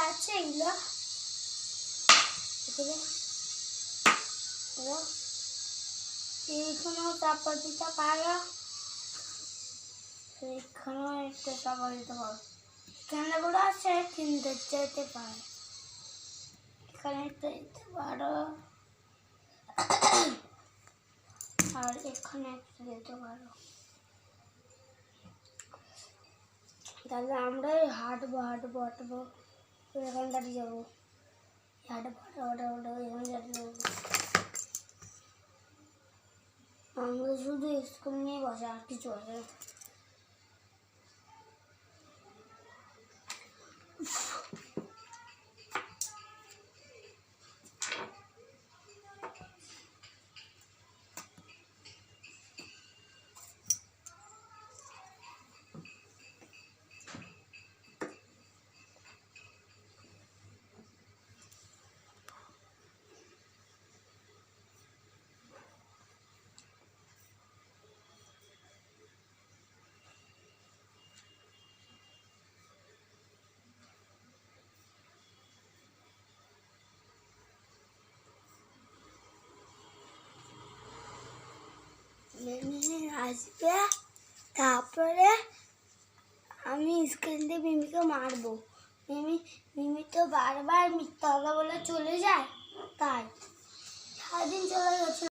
আছে এগুলো এইখানেও চাপা দিতে পারো, এইখানেও একটা চাপা দিতে পারো। এখানে গুলো আছে কিনতে যেতে পারো, এখানে একটা দিতে পারো আর এখানে একটা দিতে পারো। তাহলে আমরা হাঁটবো এখানে দাঁড়িয়ে যাবো, হাঁটবো এখানে দাঁড়িয়ে যাবো। আমরা শুধু স্কুল নিয়ে বসে আর কিছু আছে। আসবে, তারপরে আমি স্কেল দিয়ে মিমিকে মারবো। মিমি তো বারবার মিথ্যা কথা বলে চলে যায়, তাই সারাদিন চলে গেছে।